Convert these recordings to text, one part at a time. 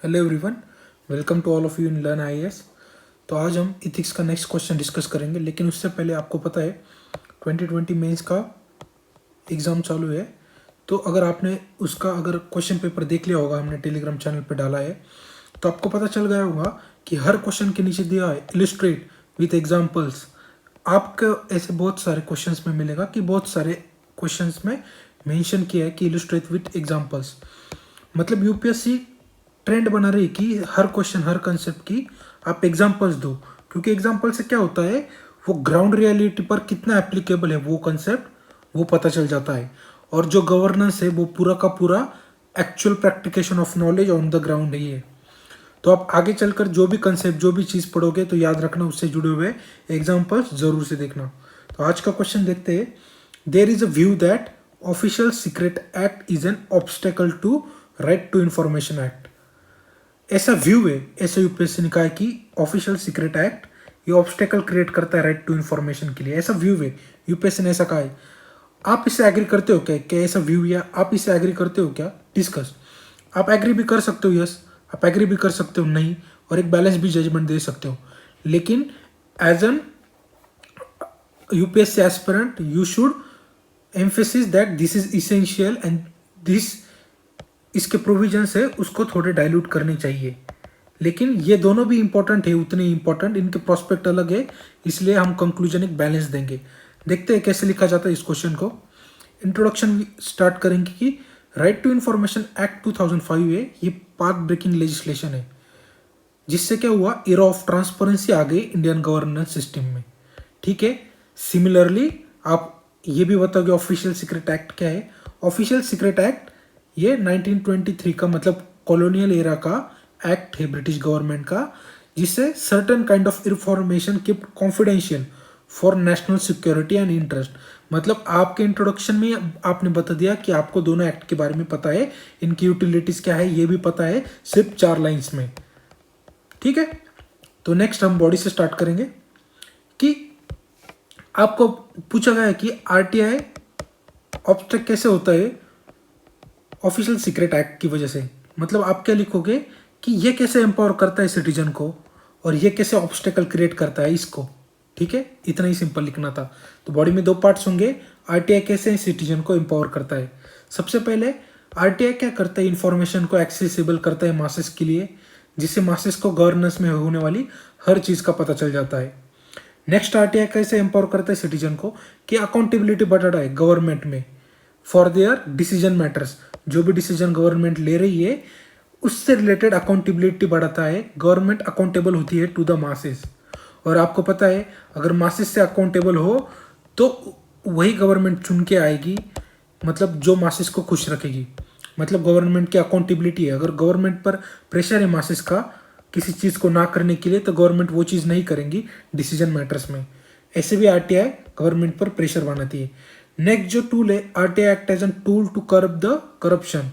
Hello everyone, welcome to all of you in learn IAS. तो आज हम ethics का नेक्स्ट क्वेश्चन डिस्कस करेंगे, लेकिन उससे पहले आपको पता है 2020 मेंस का एग्ज़ाम चालू है। तो अगर आपने उसका अगर क्वेश्चन पेपर देख लिया होगा, हमने टेलीग्राम चैनल पे डाला है, तो आपको पता चल गया होगा कि हर क्वेश्चन के नीचे दिया है इलिस्ट्रेट विथ एग्जाम्पल्स। आपको ऐसे बहुत सारे क्वेश्चंस में मिलेगा कि बहुत सारे क्वेश्चंस में मेंशन किया है कि इलिस्ट्रेट विथ एग्जाम्पल्स। मतलब यूपीएससी ट्रेंड बना रही कि हर क्वेश्चन हर कंसेप्ट की आप एग्जांपल्स दो, क्योंकि एग्जांपल से क्या होता है, वो ग्राउंड रियलिटी पर कितना एप्लीकेबल है वो कंसेप्ट वो पता चल जाता है। और जो गवर्नेंस है वो पूरा का पूरा actual practication of knowledge on the ground ही है। तो आप आगे चलकर जो भी कंसेप्ट जो भी चीज़ पढ़ोगे तो याद रखना, उससे जुड़े हुए एग्जाम्पल्स जरूर से देखना। तो आज का क्वेश्चन देखते हैं। There is a view that official secret act is an obstacle to right to information act. ऐसा व्यू है, ऐसा यूपीएससी ने कहा है कि ऑफिशियल सीक्रेट एक्ट ये ऑब्स्टेकल क्रिएट करता है राइट टू इन्फॉर्मेशन के लिए। ऐसा व्यू है, यूपीएससी ने ऐसा कहा है। आप इससे एग्री करते हो क्या? क्या ऐसा व्यू या आप इससे एग्री करते हो क्या? डिस्कस। आप एग्री भी कर सकते हो यस, आप एग्री भी कर सकते हो नहीं, और एक बैलेंस भी जजमेंट दे सकते हो। लेकिन as an UPSC aspirant you should emphasis that this is essential and this इसके प्रोविजंस है उसको थोड़े डाइल्यूट करने चाहिए। लेकिन ये दोनों भी इंपॉर्टेंट है, उतने इंपॉर्टेंट, इनके प्रोस्पेक्ट अलग है, इसलिए हम कंक्लूजन एक बैलेंस देंगे। देखते हैं कैसे लिखा जाता है इस क्वेश्चन को। इंट्रोडक्शन स्टार्ट करेंगे कि राइट टू इंफॉर्मेशन एक्ट 2005 है, ये पाथ ब्रेकिंग लेजिस्लेशन है, जिससे क्या हुआ, एरा ऑफ ट्रांसपेरेंसी आ गई इंडियन गवर्नेंस सिस्टम में। ठीक है। सिमिलरली आप ये भी बताओगे ऑफिशियल सीक्रेट एक्ट क्या है। ऑफिशियल सीक्रेट एक्ट ये 1923 का मतलब कॉलोनियल एरा का एक्ट है ब्रिटिश गवर्नमेंट का, जिससे certain kind of information keep confidential for national security and interest. मतलब आपके इंट्रोडक्शन में आपने बता दिया कि आपको दोनों एक्ट के बारे में पता है, इनकी यूटिलिटीज क्या है ये भी पता है, सिर्फ 4 लाइंस में। ठीक है। तो नेक्स्ट हम बॉडी से स्टार्ट करेंगे कि आपको पूछा गया है कि आरटीआई ऑब्स्ट्रक्ट कैसे होता है ऑफिशियल सीक्रेट एक्ट की वजह से। मतलब आप क्या लिखोगे कि ये कैसे एम्पावर करता है सिटीजन को, और ये कैसे ऑब्स्टेकल क्रिएट करता है इसको। ठीक है, इतना ही सिंपल लिखना था। तो बॉडी में 2 पार्ट्स होंगे। आरटीआई कैसे सिटीजन को एम्पावर करता है। सबसे पहले आरटीआई क्या करता है, इंफॉर्मेशन को एक्सेसिबल करता है मासेस के लिए, जिससे मासेस को गवर्नेंस में होने वाली हर चीज का पता चल जाता है। नेक्स्ट आरटीआई कैसे एम्पावर करता है सिटीजन को कि अकाउंटेबिलिटी बढ़ा है गवर्नमेंट में फॉर देयर डिसीजन मैटर्स। जो भी डिसीजन गवर्नमेंट ले रही है उससे रिलेटेड अकाउंटेबिलिटी बढ़ाता है, गवर्नमेंट अकाउंटेबल होती है टू द मासेस। और आपको पता है अगर मासेस से अकाउंटेबल हो तो वही गवर्नमेंट चुन के आएगी, मतलब जो मासेस को खुश रखेगी। मतलब गवर्नमेंट की अकाउंटेबिलिटी है। अगर गवर्नमेंट पर प्रेशर है मासेस का किसी चीज़ को ना करने के लिए, तो गवर्नमेंट वो चीज़ नहीं करेंगी डिसीजन मैटर्स में। ऐसे भी आरटीआई गवर्नमेंट पर प्रेशर बनाती है। नेक्स्ट जो टूल है, RTI act as an tool to curb the corruption.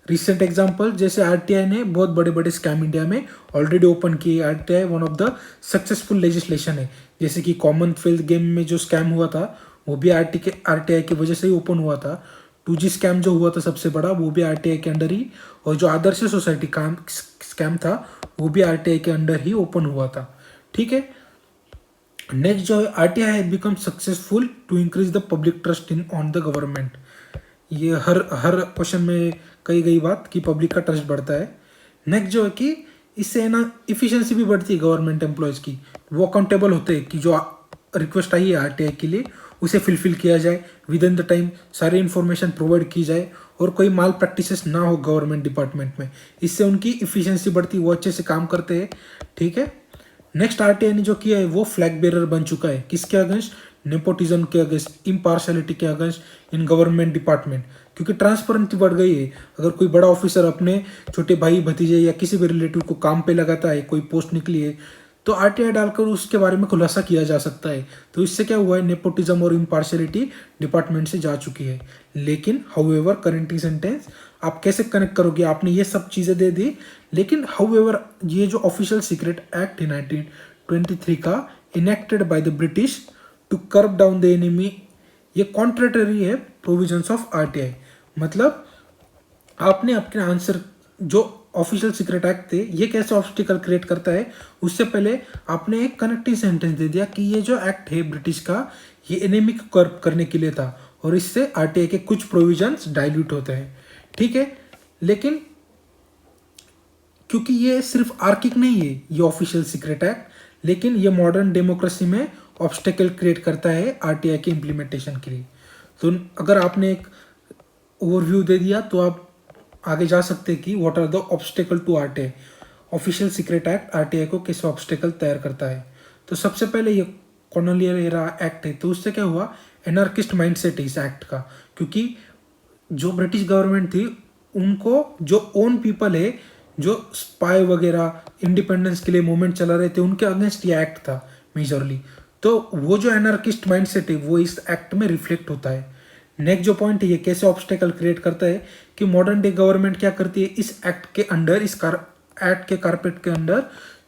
Recent example जैसे आरटीआई ने बहुत बड़े बड़े स्कैम इंडिया में ऑलरेडी ओपन किए। RTI one of the successful legislation है। जैसे कि कॉमनवेल्थ गेम में जो स्कैम हुआ था वो भी आरटीआई की वजह से ही ओपन हुआ था। 2G स्कैम जो हुआ था सबसे बड़ा, वो भी आरटीआई के अंडर ही, और जो आदर्श सोसाइटी काम स्कैम था वो भी आरटीआई के अंडर ही ओपन हुआ था। ठीक है। नेक्स्ट जो है, RTI has become successful to increase the public trust in on the government. ये हर क्वेश्चन में कही गई बात कि पब्लिक का ट्रस्ट बढ़ता है। नेक्स्ट जो है कि इससे ना इफिशिएंसी भी बढ़ती है गवर्नमेंट एम्प्लॉयज़ की। वो अकाउंटेबल होते हैं कि जो रिक्वेस्ट आई है आरटीआई के लिए उसे फिलफिल किया जाए, विद इन द टाइम सारी इन्फॉर्मेशन प्रोवाइड की जाए, और कोई माल प्रैक्टिसेस ना हो गवर्नमेंट डिपार्टमेंट में। इससे उनकी इफिशिएंसी बढ़ती है, वो अच्छे से काम करते हैं। ठीक है। नेक्स्ट आरटीआई ने जो किया है वो फ्लैग बेरर बन चुका है। किसके अगेंस्ट? नेपोटिज्म के अगेंस्ट, इम्पार्शलिटी के अगेंस्ट इन गवर्नमेंट डिपार्टमेंट। क्योंकि ट्रांसपेरेंसी बढ़ गई है। अगर कोई बड़ा ऑफिसर अपने छोटे भाई भतीजे या किसी भी रिलेटिव को काम पे लगाता है, कोई पोस्ट निकली है, तो आरटीआई डालकर उसके बारे में खुलासा किया जा सकता है। तो इससे क्या हुआ है, नेपोटिज्म और इम्पार्शलिटी डिपार्टमेंट से जा चुकी है। लेकिन हाउएवर करेंटिंग सेंटेंस आप कैसे कनेक्ट करोगे? आपने ये सब चीज़ें दे दी, लेकिन हाउएवर ये जो ऑफिशियल सीक्रेट एक्ट है 1923 का, enacted by the British to curb down the enemy, ये कॉन्ट्रेटरी है प्रोविजंस ऑफ आरटीआई। मतलब आपने अपने आंसर जो ऑफिशियल सीक्रेट एक्ट थे ये कैसे ऑब्स्टिकल क्रिएट करता है, उससे पहले आपने एक कनेक्टिंग सेंटेंस दे दिया कि ये जो एक्ट है ब्रिटिश का ये एनेमी को कर्ब करने के लिए था और इससे आरटीआई के कुछ प्रोविजंस डाइल्यूट होते हैं, ठीक है। लेकिन क्योंकि ये सिर्फ आर्किक नहीं है ये ऑफिशियल सीक्रेट एक्ट, लेकिन ये मॉडर्न डेमोक्रेसी में ऑब्स्टेकल क्रिएट करता है आरटीआई के इम्प्लीमेंटेशन के लिए। तो अगर आपने एक ओवरव्यू दे दिया तो आप आगे जा सकते हैं कि what are the obstacle to RTI. Official secret act RTI को कैसे ऑब्स्टेकल तैयार करता है। तो सबसे पहले ये कॉलोनियल एरा एक्ट है, तो उससे क्या हुआ, एनार्किस्ट माइंडसेट है इस एक्ट का, क्योंकि जो ब्रिटिश गवर्नमेंट थी उनको जो ओन पीपल है जो स्पाई वगैरह इंडिपेंडेंस के लिए मूवमेंट चला रहे थे उनके अगेंस्ट ये एक्ट था मेजरली। तो वो जो एनार्किस्ट माइंडसेट है वो इस एक्ट में रिफ्लेक्ट होता है। नेक्स्ट जो पॉइंट है ये कैसे ऑब्स्टेकल क्रिएट करता है कि मॉडर्न डे गवर्नमेंट क्या करती है, इस एक्ट के अंडर, इस एक्ट के कारपेट के अंदर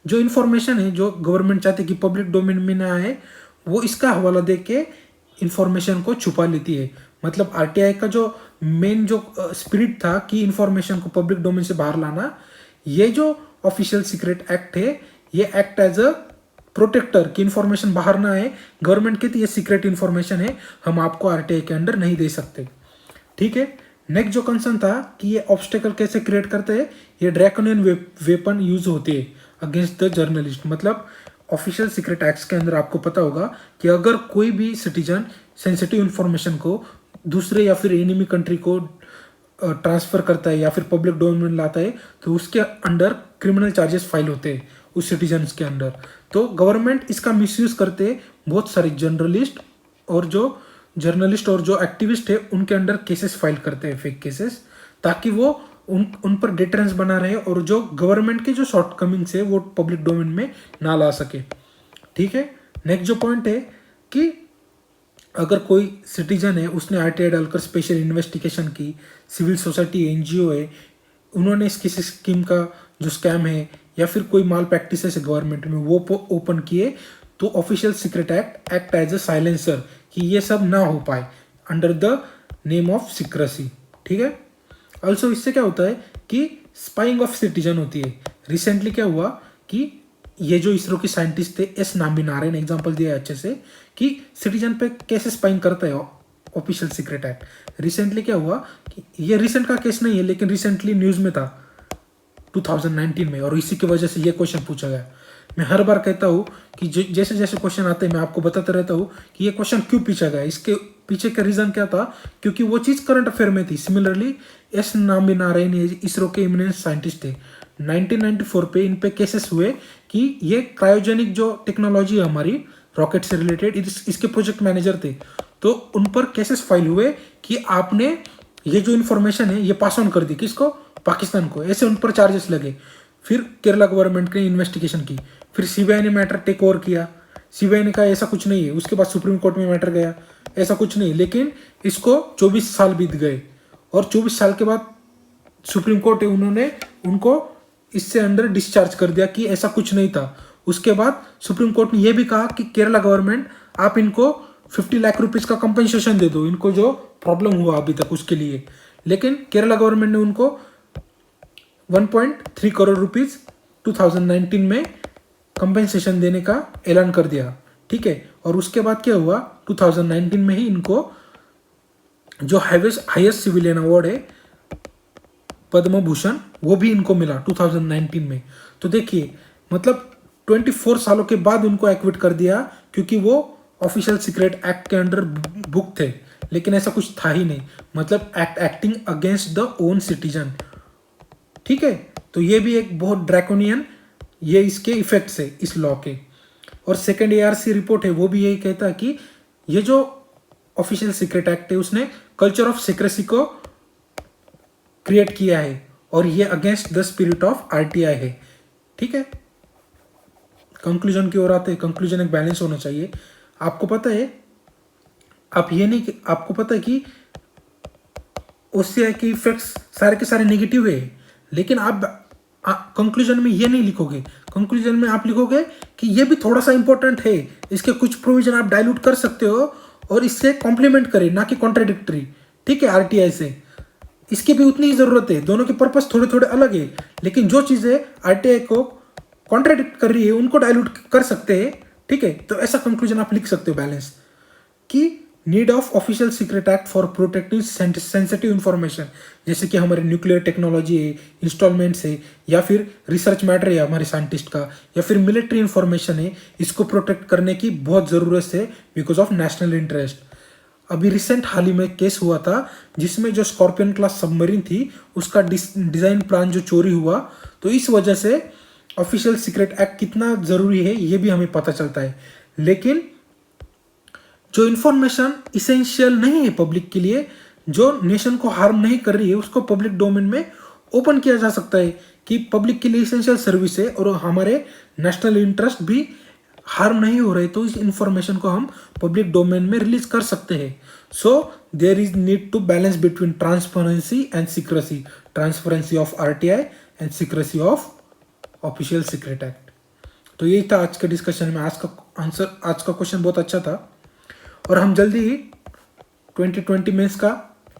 जो इन्फॉर्मेशन है जो गवर्नमेंट चाहती है कि पब्लिक डोमेन में ना आए, वो इसका हवाला दे के इंफॉर्मेशन को छुपा लेती है। मतलब आरटीआई का जो मेन जो स्पिरिट था कि इंफॉर्मेशन को पब्लिक डोमेन से बाहर लाना, ये जो ऑफिशियल सीक्रेट एक्ट है ये एक्ट एज अ प्रोटेक्टर की इंफॉर्मेशन बाहर ना आए। गवर्नमेंट कहती है ये सीक्रेट इंफॉर्मेशन है, हम आपको आरटीआई के अंडर नहीं दे सकते, ठीक है। नेक्स्ट जो कंसर्न था कि ये ऑब्स्टेकल कैसे क्रिएट करते हैं, ये ड्रैकोनियन वेपन यूज होती है अगेंस्ट द जर्नलिस्ट। मतलब ऑफिशियल सीक्रेट एक्ट्स के अंदर आपको पता होगा कि अगर कोई भी सिटीजन सेंसिटिव इंफॉर्मेशन को दूसरे या फिर एनिमी कंट्री को ट्रांसफर करता है या फिर पब्लिक डोमेन में लाता है तो उसके अंडर क्रिमिनल चार्जेस फाइल होते हैं उस सिटीजन्स के अंडर। तो गवर्नमेंट इसका मिसयूज करते बहुत सारे जर्नलिस्ट और जो एक्टिविस्ट है उनके अंडर केसेस फाइल करते हैं, फेक केसेस, ताकि वो उन पर डिटरेंस बना रहे और जो गवर्नमेंट के जो शॉर्टकमिंग्स है वो पब्लिक डोमेन में ना ला सके, ठीक है। नेक्स्ट जो पॉइंट है कि अगर कोई सिटीजन है उसने आरटीआई डालकर स्पेशल इन्वेस्टिगेशन की, सिविल सोसाइटी एनजीओ है उन्होंने इस किसी स्कीम का जो स्कैम है या फिर कोई माल प्रैक्टिस है गवर्नमेंट में वो ओपन किए, तो official secret act as a silencer कि ये सब ना हो पाए under the name of secrecy, ठीक है। ऑल्सो इससे क्या होता है कि स्पाइंग ऑफ सिटीजन होती है। रिसेंटली क्या हुआ कि ये जो इसरो के साइंटिस्ट थे एस नारायण एग्जाम्पल दिया अच्छे से कि सिटीजन पे कैसे स्पाइंग करता है ऑफिशियल सीक्रेट एक्ट। रिसेंटली क्या हुआ कि ये रिसेंट का केस नहीं है लेकिन रिसेंटली न्यूज़ में था 2019 में, और इसी की वजह से ये क्वेश्चन पूछा गया। मैं हर बार कहता हूँ कि जैसे जैसे क्वेश्चन आते हैं मैं आपको बताता रहता हूँ कि ये क्वेश्चन क्यों पूछा गया, इसके पीछे का रीज़न क्या था, क्योंकि वो चीज़ करंट अफेयर में थी। सिमिलरली एस नारायण इसरो के इमिनेंस साइंटिस्ट थे, 1994 पे इन पे केसेस हुए कि ये क्रायोजेनिक जो टेक्नोलॉजी है हमारी रॉकेट से रिलेटेड, इसके प्रोजेक्ट मैनेजर थे, तो उन पर केसेस फाइल हुए कि आपने ये जो इन्फॉर्मेशन है ये पास ऑन कर दी किसको, पाकिस्तान को, ऐसे उन पर चार्जेस लगे। फिर केरला गवर्नमेंट ने इन्वेस्टिगेशन की, फिर सीबीआई ने मैटर टेक ओवर किया, सीबीआई ने कहा ऐसा कुछ नहीं है, उसके बाद सुप्रीम कोर्ट में मैटर गया ऐसा कुछ नहीं, लेकिन इसको 24 साल बीत गए और 24 साल के बाद सुप्रीम कोर्ट उन्होंने उनको इससे अंडर डिस्चार्ज कर दिया कि ऐसा कुछ नहीं था। उसके बाद सुप्रीम कोर्ट ने यह भी कहा कि केरला गवर्नमेंट आप इनको 50 लाख रुपीस का कंपनसेशन दे दो, इनको जो प्रॉब्लम हुआ अभी तक उसके लिए। लेकिन केरला गवर्नमेंट ने उनको 1.3 करोड़ रुपीस 2019 में कंपनसेशन देने का ऐलान कर दिया, ठीक है। और उसके बाद क्या हुआ, 2019 में ही इनको जो हाईएस्ट सिविलियन अवार्ड है पद्म भूषण वो भी इनको मिला 2019 में। तो देखिए मतलब 24 सालों के बाद उनको एक्विट कर दिया क्योंकि वो ऑफिशियल सीक्रेट एक्ट के अंडर बुक थे, लेकिन ऐसा कुछ था ही नहीं, मतलब acting against the own citizen, ठीक है। तो ये भी एक बहुत ड्रैकोनियन ये इसके इफेक्ट्स है इस लॉ के। और सेकेंड एआरसी रिपोर्ट है वो भी यही कहता है कि ये जो ऑफिशियल सीक्रेट एक्ट है उसने कल्चर ऑफ सीक्रेसी को क्रिएट किया है और ये against the spirit of RTI है, ठीक है। कंक्लूजन की ओर आते हैं। कंक्लूजन एक बैलेंस होना चाहिए। आपको पता है आपको पता है कि OCI के इफेक्ट्स सारे के सारे नेगेटिव है, लेकिन आप कंक्लूजन में ये नहीं लिखोगे। कंक्लूजन में आप लिखोगे कि ये भी थोड़ा सा इंपॉर्टेंट है, इसके कुछ प्रोविजन आप डाइल्यूट कर सकते हो और इससे कॉम्प्लीमेंट करें, ना कि कॉन्ट्राडिक्टरी, ठीक है, आरटीआई से। इसकी भी उतनी ही ज़रूरत है, दोनों के पर्पस थोड़े थोड़े अलग है, लेकिन जो चीज़ें आरटीआई को कॉन्ट्राडिक्ट कर रही है उनको डायलूट कर सकते हैं, ठीक है। तो ऐसा कंक्लूजन आप लिख सकते हो बैलेंस, कि need of official secret act for protecting sensitive information, जैसे कि हमारे न्यूक्लियर टेक्नोलॉजी है, इंस्टॉलमेंट्स है, या फिर रिसर्च मैटर है हमारे साइंटिस्ट का, या फिर मिलिट्री इंफॉर्मेशन है, इसको प्रोटेक्ट करने की बहुत ज़रूरत है बिकॉज ऑफ नेशनल इंटरेस्ट। अभी रिसेंट हाल ही में केस हुआ था जिसमें जो स्कॉर्पियन क्लास सबमरीन थी उसका डिज़ाइन प्लान जो चोरी हुआ, तो इस वजह से ऑफिशियल सीक्रेट एक्ट कितना ज़रूरी है ये भी हमें पता चलता है। लेकिन जो इन्फॉर्मेशन इसेंशियल नहीं है पब्लिक के लिए, जो नेशन को हार्म नहीं कर रही है, उसको पब्लिक डोमेन में ओपन किया जा सकता है कि पब्लिक के लिए इसेंशियल सर्विस है और हमारे नेशनल इंटरेस्ट भी हार्म नहीं हो रहे, तो इस इंफॉर्मेशन को हम पब्लिक डोमेन में रिलीज कर सकते हैं। So there is need to balance between transparency and secrecy, transparency of RTI and secrecy of official secret act. तो यही था आज के डिस्कशन में। आज का क्वेश्चन बहुत अच्छा था और हम जल्दी ही 2020 मेंस का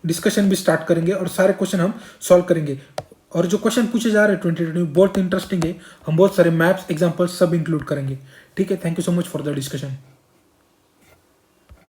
डिस्कशन भी स्टार्ट करेंगे और सारे क्वेश्चन हम सॉल्व करेंगे। और जो क्वेश्चन पूछे जा रहे हैं 2020 बहुत इंटरेस्टिंग है, हम बहुत सारे मैप्स एग्जांपल्स सब इंक्लूड करेंगे। ठीक है, thank you so much for the discussion.